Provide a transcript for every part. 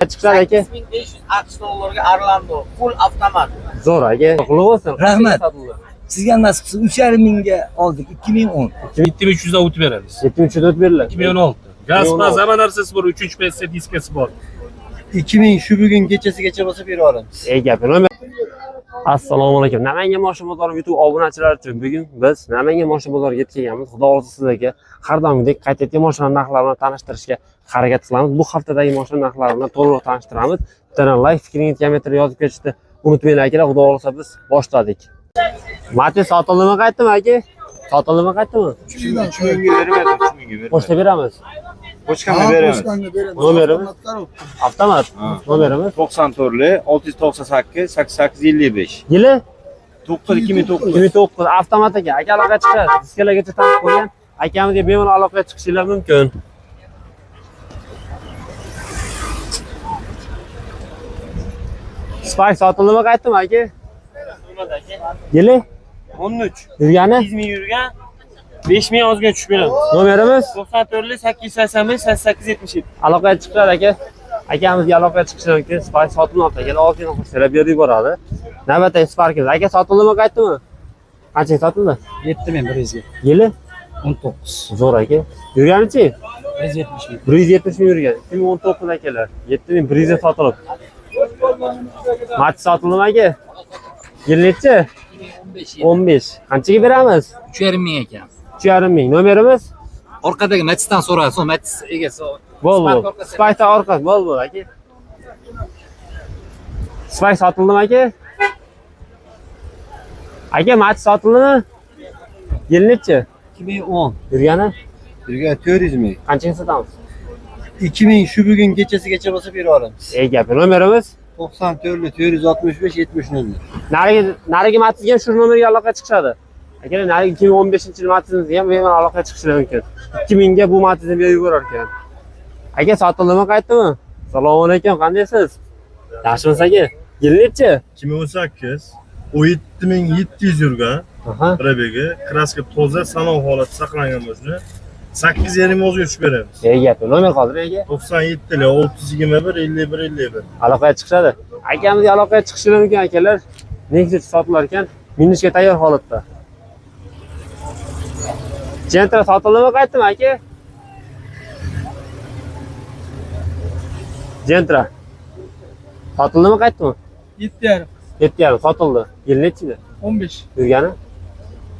Chiqadi aka. 8500 AQSh dollarga Orlando full avtomat. Zo'r aka. Qutlug' bo'lsin. Rahmat. Sizga nasib qilsa 3,5 mingga oldik 2010. 7300 dan o'tib beramiz. 7300 o'tib beriladi. 2016. Gaz zaman narsasi bor, 3-PSC diskasi bor. 2000 shu bugun kechasigacha bo'lsa berib olamiz. Gapim. Assalomu alaykum. Namangan Moshina bozori YouTube obunachilari uchun bugun biz Namangan Moshina bozoriga yetib kelganmiz. Xudo xolisa sizlarga har doimgidek qayd etgan mashina narxlarini tanishtirishga harakat qilamiz. Bu haftadagi mashina narxlarini to'liq tanishtiramiz. Bittadan like, fikringizni kommentariyga yozib ketishni unutmanglar akalar. Xudo xolisa biz boshladik. Matiz sotildimi qaytdimi aka? Sotildimi qaytdimi? 3000 ga bermaydi, 3000 ga bermaydi. Pochta beramiz. Pochtamni beramiz. Nomerimiz avtomat. Nomerimiz 94 698 8855. yili 2009. 2009 avtomat aka. Aka aloqa chiqadi. Diskalargacha tanib qo'ygan. Akamizga bemalol aloqaga chiqishingiz mumkin. Spark sotildimi qaytdimi aka? Yili 13. yurgani 200 ming yurgan 5000 ozgina tushib beramiz. nomerimiz 94 885 8877. aloqaga chiqadi aka. Akamizga aloqaga chiqishi mumkin. Spark sotilmoqda. Akalar ozgina qo'shtirib berib yuboradi. Navbatdagi Sparkimiz aka sotildimi qaytdimi? Qanchaga sotildi? 7100 ga. Yili 19. zo'r aka. Yurganichi? 170 ming. 170 ming yurgan. 2019 akalar. 7100 ga sotilib. Matiz sotildimi aka? Yil nechi? 15. Qanchaga beramiz? 3,5 ming ekan. 3,5 ming. Nomerimiz? Orqadagi Matizdan so'radi. So'ng Matiz egasi. Bol. Spayta orqasi bol aka. Spay sotildimi aka? Aka Matiz sotildimi? Yil nechi? 2010. Yurgani? Yurgan 400 ming. Qanchaga sotamiz? 2000 shu bugun kechasigacha bo'lsa berib olamiz. Gapi. Nomerimiz? 94 465 70 0. Narigi Matizga shu nomerga aloqa chiqadi. Akalar narigi 2015-yil Matizimizga ham bemalol aloqa chiqishi mumkin. 2000 ga bu Matizni berib yuborar ekan. Aka sotildimi qaytdimi? Assalomu alaykum, qandaysiz? Yaxshimisiz aka? Yil nechi? 2018 17700 yurgan. Probegi, kraska toza, salon holati saqlangan bo'lsa 8,5 ozga tushib beramiz. Gapi. Nomer qoldiring aka. 97 321 51 51. Aloqaga chiqadi. Akamizga aloqaga chiqishi mumkin akalar. Nexus sotilar ekan, minishga tayyor holatda. Gentra sotildimi qaytdimi aka? Gentra sotildimi qaytdimi? 7,5. 7,5 sotildi. Yil nechida? 15. Yurgani?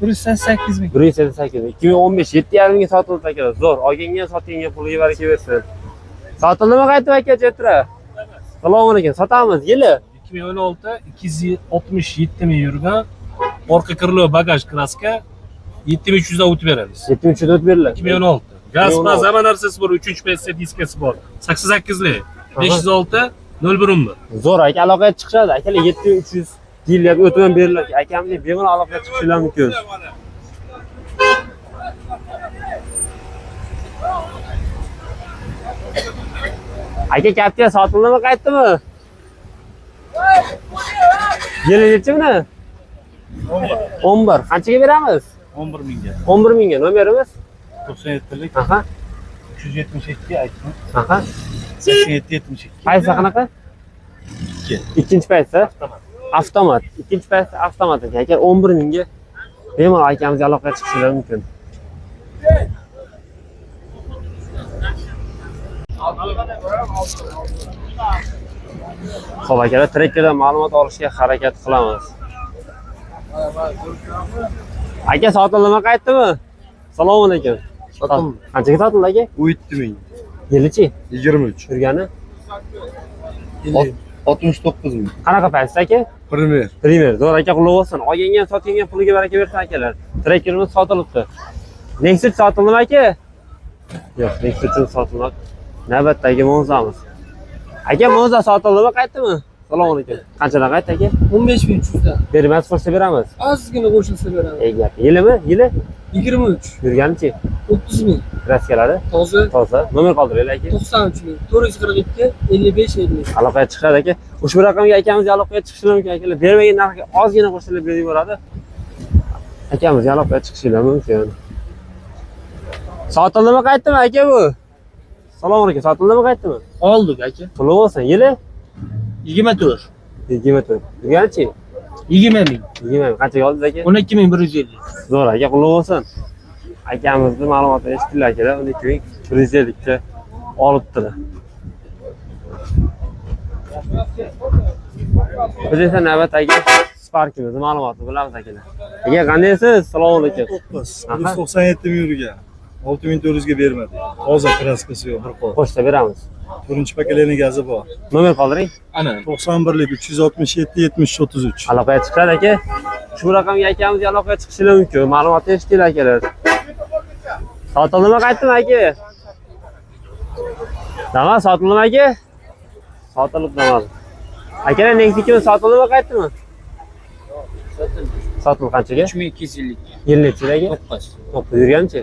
188 ming. 188 ming. 2015 7,5 mingga sotildi akalar. Zo'r. Olganga sotganga puliga baraka bersin. Sotildimi qaytdimi aka Gentra? Assalomu alaykum. Sotamiz. Yili 2016 267 ming yurgan. Orqa kirlo bagaj kraska 7300 dan o'tib beramiz. 7300 o'tib beriladi. 2016. Gaz zaman narsasi bor, 3-PSC diskasi bor. 88 li 506 0111. Zo'r aka aloqaga chiqishadi. Akalar 7300 deyiladi, o'tib beriladi. Akamizga bemalol aloqaga chiqishingiz mumkin. Aka Captiva sotildimi qaytdimi? Yili nechimi? 11. Qanchaga beramiz? 11 mingga. 11 mingga. Nomerimiz? 97 Aha. 372 aytdim. Aha. 87 72. Qaysi qanaqa? Ikkinchi paytsa? Avtomat. Ikkinchi paytsa avtomat ekan. Aka 11 mingga bemalol akamizga aloqaga chiqishingiz mumkin. Xo'p akalar, trekkerdan ma'lumot olishga harakat qilamiz. Aka sotildimi qaytdimi? Assalomu alaykum. Sotildi. Qanchaga sotildi aka? 17 ming. Yilichi? 23. Yurgani? 69 ming. Qanaqa paysiz aka? Primer. Primer. Zo'r aka, qutlug' bo'lsin. Olganga ham sotganga ham puliga baraka bersin akalar. Trekkerimiz sotilibdi. Nexus sotildimi aka? Yo'q, Nexus sotilmadi. Navbatdagi Monzamiz. Aka Monza sotildimi qaytdimi? Assalomu alaykum. Qanchadan qaytdi aka? 15300 dan. Bermas qo'shsa beramiz. Ozgina qo'shilsa beramiz. Gap. Yilimi? Yili? 23. Yurganichi? 30 ming. Kraskalari? Toza. Toza. Nomer qoldiringlar aka. 93 ming. 442 55 50. Aloqaga chiqadi aka. Ushbu raqamga akamizga aloqaga chiqishi mumkin akalar. Bermagan narxga ozgina qo'shilib berib yuboradi. Akamizga aloqaga chiqishingiz mumkin. Sotildimi qaytdimi aka bu? Assalomu alaykum. Sotildimi, qaytdimi? Oldik aka. Puli bo'lsin. Yili 24. 24. Yurganichi? 20 ming. 20. Qanchaga oldingiz aka? 12150. Zo'r aka, qulluq bo'lsin. Akamizni ma'lumotini eshitdilar akalar, 12150 ga olibdilar. Biz esa navbatdagi Spark'imizni ma'lumotini bilamiz akalar. Aka, qandaysiz? Assalomu alaykum. 197 ming yurgan. 6400 ga bermadi. Toza kraskasi yo'q, bir qo'l. Pochta beramiz. 4-paketlenining gazi bor. Nomer qoldiring. Ana. 91lik 367 70 33. Aloqaga chiqadi aka. Shu raqamga akamizga aloqaga chiqishingiz mumkin. Ma'lumotni eshitdinglar akalar. Sotildimi, qaytdimi aka? Nima sotildimi aka? Sotilib nima? Akalar, Next'ni sotildimi, qaytdimi? Sotildi qanchaga? 3250. Yil nechidagi? 9. 9 yurganchi?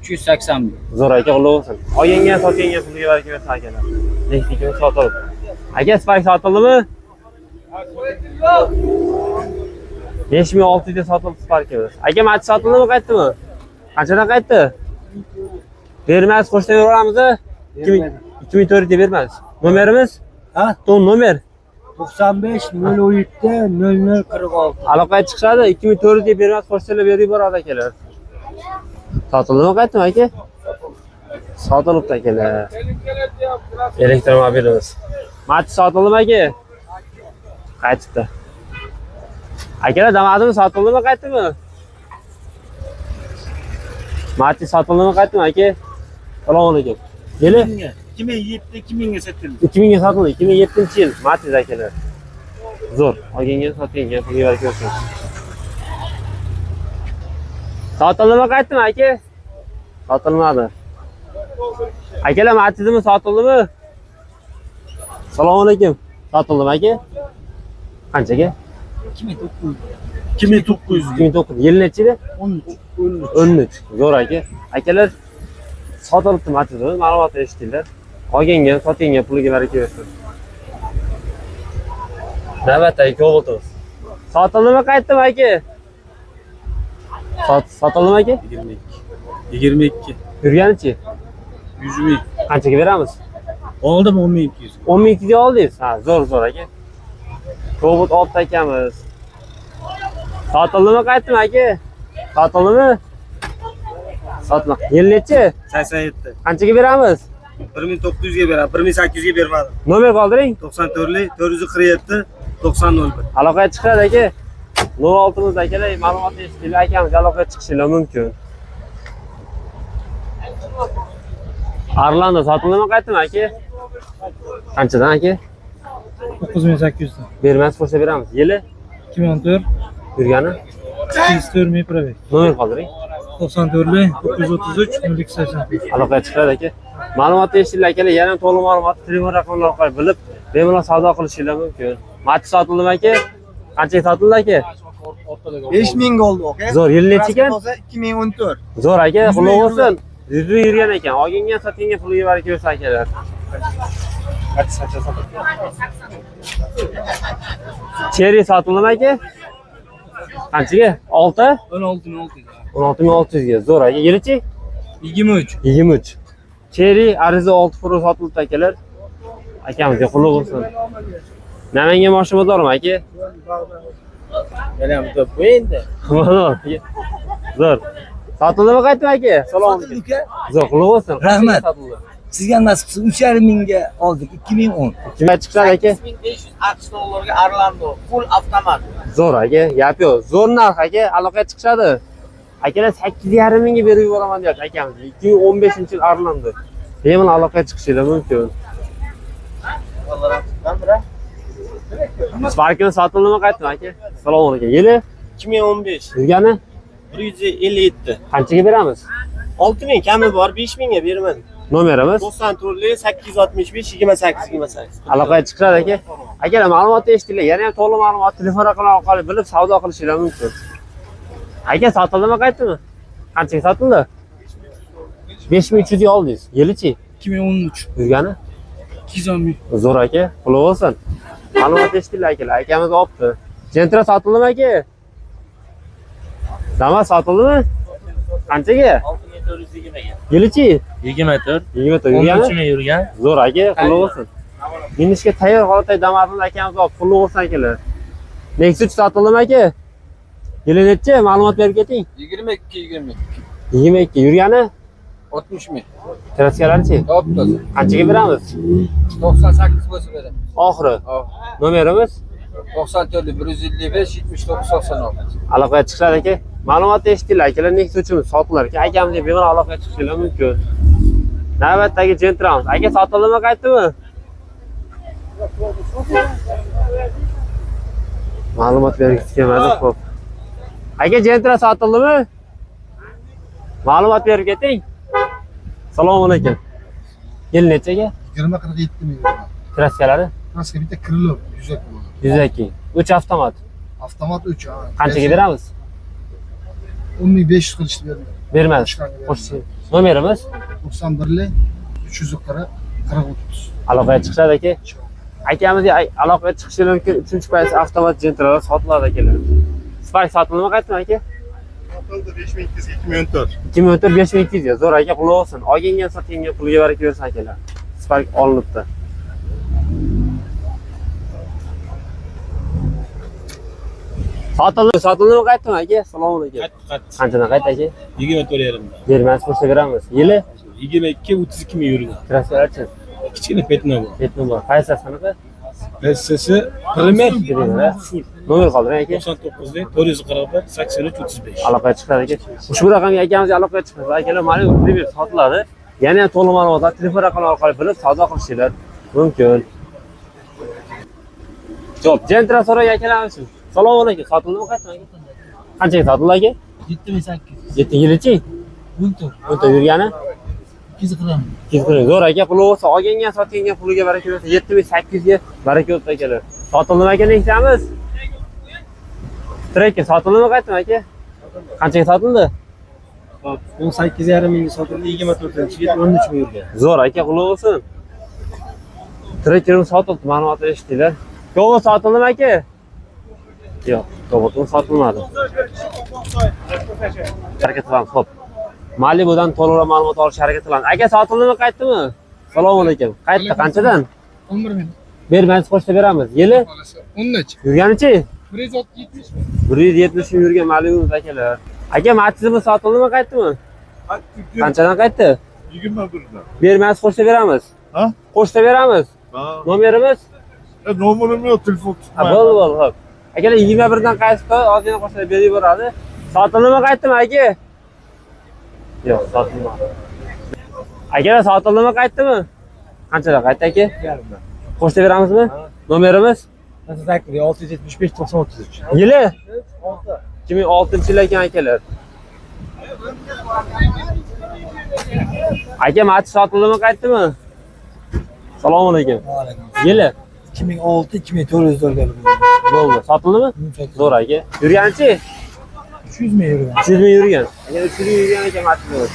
380 ming. Zo'r aka, qulluq bo'lsin. Olgangan, sotgangan puliga baraka bersin akalar. Next'ni sotildi. Aka, Spark sotildimi? 5600 ga sotildi Spark'imiz. Aka, Mati sotildimi, qaytdimi? Qanchadan qaytdi? Bermaysiz, qo'shdan beramiz. 2400 ga bermaysiz. Nomerimiz? Ha? To'n nomer. 95 07 0046. Aloqaga chiqadi. 2400 ga bermaysiz, qo'shdan berib yuboradi akalar. Sotildimi, qaytdimi aka? Sotilibdi akalar. Elektromobilimiz. Mati sotildimi aka? Qaytibdi. Akalar, damadimi, sotildimi, qaytdimi? Mati sotildimi, qaytdimi aka? Assalomu alaykum. Yili 2007-2000 ga sotildi. 2000 ga sotildi. 2007-yil Mati akalar. Zo'r. Olganga, sotganga pulga baraka bersin. Sotildimi, qaytdimi aka? Sotilmadi. Akalar, Matizmi, sotildimi? Assalomu alaykum. Sotildimi aka? Qanchaga? 2900. 2900. Yil nechida? 13. Zo'r aka. Akalar, sotilibdi Matizmi, ma'lumotni eshitdinglar. Olganga, sotganga puliga baraka bersin. Navbatdagi Cobalt'imiz. Sotildimi, qaytdimi aka? Sotildimi aka? 22. Yurganichi? 100 ming. Qanchaga beramiz? Oldim 10200. 10200 ga oldingiz. Ha, zo'r aka. Cobalt olib akamiz. Sotildimi, qaytdimi aka? Sotildimi? Sotma. Yil nechi? 87. Qanchaga beramiz? 1900 ga beradi. 1800 ga bermadim. Nomer qoldiring. 94lik 447 9001. Aloqaga chiqadi aka. 06 akalar, ma'lumotni eshitdinglar, akamiz aloqaga chiqishingiz mumkin. Arlanda sotildimi, qaytdimi aka? Qanchadan aka? 9800 dan. Bermas, qo'shsa beramiz. Yili 2014. yurgani? 204 ming probek. Nomer qoldiring. 94lik 933 0280. Aloqaga chiqadi aka. Ma'lumotni eshitdinglar akalar, yana to'liq ma'lumotni telefon raqamlari orqali bilib, bemalol savdo qilishingiz mumkin. Mati sotildimi aka? Qanchaga sotildi aka? 5000 oldi aka. Zo'r, yil nechi ekan? 2014. Zo'r aka, qulluq bo'lsin. Yuzda yurgan ekan. Olganga, sotganga puliga baraka bersin akalar. Cherry sotildimi aka? Qanchaga? 6? 16600 ga. Zo'r aka. Yilichi? 23. 23. Cherry ariza 6 Pro sotildi akalar. Akamizga qulluq bo'lsin. Namangan moshina bozorimi aka? Yana bu endi. Zo'r. Sotildimi, qaytdimi aka? Salom. Zo'r, qulluq bo'lsin. Rahmat. Sizga nasib qilsa 3,5 mingga oldik 2010. Kimga chiqadi aka? 8500 AQSh dollarga Arlando full avtomat. Zo'r aka, gap yo'q. Zo'r narx aka, aloqaga chiqadi. Akalar 8,5 mingga berib yuboraman deyapti akamiz. 2015-yil Arlando. Bemalol aloqaga chiqishingiz mumkin. Spark'imiz sotildimi, qaytdimi aka? Assalomu alaykum. Yili 2015. yurgani? 157. Qanchaga beramiz? 6000 kami bor, 5000 ga bermadim. Nomerimiz? 94lik 865 28 28. Aloqaga chiqadi aka. Akalar, ma'lumotni eshitdinglar. Yana ham to'liq ma'lumot telefon raqamlari orqali bilib savdo qilishingiz mumkin. Aka, sotildimi, qaytdimi? Qanchaga sotildi? 5300 ga oldingiz. Yilichi? 2013. Yurgani? 210 ming. Zo'r aka, qulluq bo'lsin. Ma'lumot eshitdinglar akalar, akamiz olibdi. Gentra sotildimi aka? Damas sotildimi? Qanchaga? 420 ga. Yilichi? 24. 24 yurgani? 13 ming yurgan. Zo'r aka, qulluq bo'lsin. Minishga tayyor holatda Damas'ni akamiz olib, qulluq bo'lsin akalar. Nexus sotildimi aka? Yili necha? Ma'lumot berib keting. 22 yurgani? 60 ming. Kraskalarchi? Topdi. Qanchaga beramiz? 98 bo'lsa beradi. Oxiri. Nomerimiz 94 155 79 96. aloqaga chiqishlar aka. Ma'lumotni eshitdinglar akalar, Nexus'imiz sotilar aka. Akamizga bemalol aloqaga chiqishingiz mumkin. Navbatdagi Gentramiz. Aka sotildimi, qaytdimi? Ma'lumot bergisi kelmadi, xo'p. Aka Gentra sotildimi? Ma'lumot berib keting. Assalomu alaykum. Yil nechaga? 20-47 ming. Kraskalari? Kraska bitta Krylov 100 bo'ladi. 102. 3 avtomat. Avtomat 3. Qanchaga beramiz? 10500 qilishni bermaydi. Bermaymiz. Xo'sh, nomerimiz 91 340 4030. aloqaga chiqishadi aka. Akamizga aloqaga chiqishi mumkin. 3-payt avtomat Gentralar sotiladi akalar. Spark sotilmi, qaytdimi aka? Sotildi 5200 ga 2014. 2014 5200 ga. Zo'r aka, quloq olsin. Olgangan sotgangan puliga baraka bersin akalar. Spark olinibdi. Sotildimi, qaytdimi aka? Assalomu alaykum. Qanchadan qayt aka? 24,5 Bermas bo'lsa beramiz. Yili 22 32 ming yurgan. kraskalarchi? Kichkina petno bor. Ketdim bor. Qaysi qanaqa? Hissasi primer full. Nomer qoldiring aka. 99 441 83 35. Aloqaga chiqadi aka. Ushbu raqamga akamizga aloqaga chiqadi. Akalar, mana bu primer sotiladi. Yana to'liq ma'lumotlar telefon raqami orqali bilib savdo qilishingiz mumkin. Jo'p, Gentra so'ragan akalarimiz. Assalomu alaykum. Sotildimi, qaytdimi aka? Qanchaga sotildi aka? 78. 7 yilichi? 14. 14 yurgani? 240. 240. Zo'r aka, puli bo'lsa, olgangan sotgangan puliga baraka bersin. 7800 ga baraka bo'lsin akalar. Sotildimi aka Nexamiz? Trek sotildimi, qaytdimi aka? Qanchaga sotildi? 18,5 mingga sotildi, 24-yil 13 ming yurgan. Zo'r aka, quloq bo'lsin. Trekerim sotildi, ma'lumotni eshitdinglar. Cobalt sotildimi aka? Yo'q, Cobalt sotilmadi. Harakat qilamiz, xo'p. Malibudan to'liqroq ma'lumot olish harakat qilamiz. Aka sotildimi, qaytdimi? Assalomu alaykum. Qaytdi, qanchadan? 11 ming. Bermaysiz, qo'shsa beramiz. Yili 13. yurganichi? 170 ming. 170 ming yurgan Malibimiz akalar. Aka Matizmi sotildimi, qaytdimi? Qanchadan qaytdi? 21 dan. Bermaysiz, qo'shsa beramiz. Ha? Qo'shsa beramiz. Ha. Nomerimiz? Nomerim yo'q, telefon tutmayman. Bo'ldi, xo'p. Akalar 21 dan qaytdi, ozgina qo'shsa berib boradi. Sotildimi, qaytdimi aka? Yo'q, sotilmadi. Akalar sotildimi, qaytdimi? Qanchadan qaytdi aka? Qo'shsa beramizmi? Nomerimiz? 675 90 33. Yili? 2006-yil ekan akalar. Aka Matiz sotildimi, qaytdimi? Assalomu alaykum. Yili 2006 2400 dollar. bo'ldi. Sotildimi? Zo'r aka. Yurganichi? 300 ming yurgan. 300 ming yurgan. Aka 300 ming yurgan ekan Matiz.